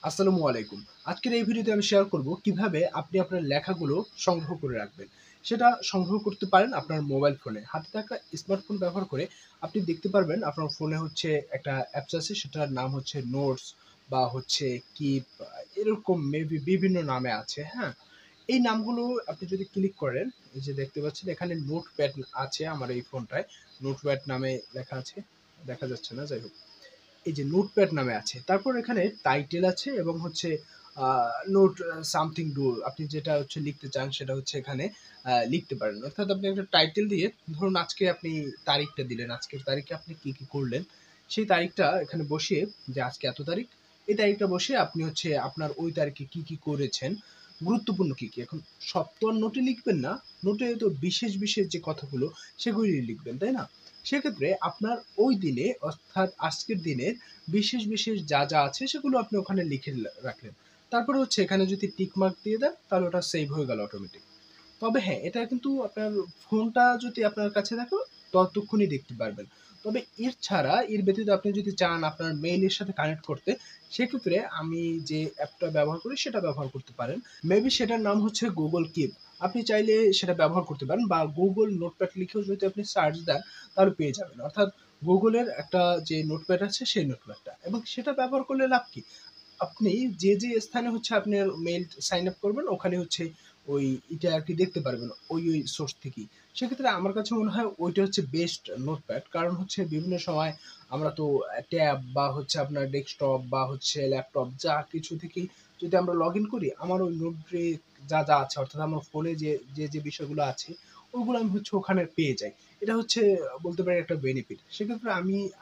আসসালামু আলাইকুম। আজকের এই ভিডিওতে আমি শেয়ার করব কিভাবে আপনি আপনার লেখাগুলো সংগ্রহ করে রাখবেন। সেটা সংগ্রহ করতে পারেন আপনার মোবাইল ফোনে। হাতে থাকা স্মার্টফোন ব্যবহার করে আপনি দেখতে পারবেন আপনার ফোনে হচ্ছে একটা অ্যাপস আছে সেটার নাম হচ্ছে নোটস বা হচ্ছে কিপ এরকম মেবি বিভিন্ন নামে আছে, হ্যাঁ? এই নামগুলো আপনি যদি ক্লিক করেন, এই যে দেখতে পাচ্ছেন এখানে নোটপ্যাড আছে আমার এই ফোনটায়। নোটপ্যাড নামে লেখা আছে। দেখা যাচ্ছে না, যাই হোক। এই যে নোটপ্যাড নামে আছে। তারপর এখানে টাইটেল আছে এবং হচ্ছে আ নোট সামথিং ডু আপনি যেটা হচ্ছে লিখতে চান সেটা হচ্ছে এখানে লিখতে পারেন। অর্থাৎ আপনি একটা টাইটেল দিয়ে ধরুন আজকে আপনি তারিখটা দিলেন। আজকের তারিখে আপনি কি, কি করলেন সেই তারিখটা এখানে বসিয়ে যে আজকে এত তারিখ, এই তারিখটা বসিয়ে আপনি হচ্ছে আপনার ওই তারিখে কি, কি করেছেন, গুরুত্বপূর্ণ কি, কি? এখন সব তো আর নোটে লিখবেন না। নোটে তো বিশেষ, বিশেষ যে কথাগুলো সেগুলি লিখবেন, তাই না? সেক্ষেত্রে আপনার ওই দিনে অর্থাৎ আজকের দিনের বিশেষ, বিশেষ যা, যা আছে সেগুলো আপনি ওখানে লিখে রাখলেন। তারপরে হচ্ছে এখানে যদি টিক মার্ক দিয়ে দেন তাহলে ওটা সেভ হয়ে গেল অটোমেটিক। তবে হ্যাঁ, এটা কিন্তু আপনার ফোনটা যদি আপনার কাছে থাকে ততক্ষণই দেখতে পারবেন। তবে এর ছাড়া এর ব্যতীত আপনি যদি চান আপনার মেইলের সাথে কানেক্ট করতে, সেক্ষেত্রে আমি যে অ্যাপটা ব্যবহার করি সেটা ব্যবহার করতে পারেন। মেবি সেটার নাম হচ্ছে Google Keep। আপনি চাইলে সেটা ব্যবহার করতে পারেন বা Google নোটপ্যাড লিখেও যদি আপনি সার্চ দেন তাহলে পেয়ে যাবেন। অর্থাৎ Google এর একটা যে নোটপ্যাড আছে সেই নোটপ্যাডটা এবং সেটা ব্যবহার করলে লাভ কি? আপনি যে, যে স্থানে হচ্ছে আপনার মেইল সাইন আপ করবেন ওখানে হচ্ছে ওই এটা আরকি দেখতে পারবেন ওই সোর্স থেকেই। সেক্ষেত্রে আমার কাছে মনে হয় ওইটা হচ্ছে বেস্ট নোটপ্যাড। কারণ হচ্ছে বিভিন্ন সময় আমরা তো ট্যাব বা হচ্ছে আপনার ডেস্কটপ বা হচ্ছে ল্যাপটপ যা কিছু থেকেই যদি আমরা লগইন করি, আমার ওই নোটে যা, যা আছে অর্থাৎ আমার ফোনে যে বিষয়গুলো আছে ওগুলো আমি হচ্ছে ওখানে পেয়ে যাই। এটা হচ্ছে বলতে পারেন একটা বেনিফিট। সেক্ষেত্রে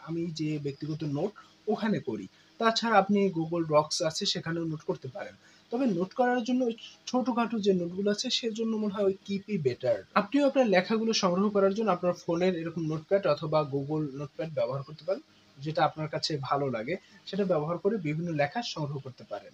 আমি যে ব্যক্তিগত নোট ওখানে করি। তাছাড়া আপনি Google Docs আছে সেখানেও নোট করতে পারেন। তবে নোট করার জন্য ওই ছোটখাটো যে নোটগুলো আছে সেজন্য মনে হয় ওই কিপই বেটার। আপনিও আপনার লেখাগুলো সংগ্রহ করার জন্য আপনার ফোনের এরকম নোটপ্যাড অথবা Google নোটপ্যাড ব্যবহার করতে পারেন। যেটা আপনার কাছে ভালো লাগে সেটা ব্যবহার করে বিভিন্ন লেখা সংগ্রহ করতে পারেন।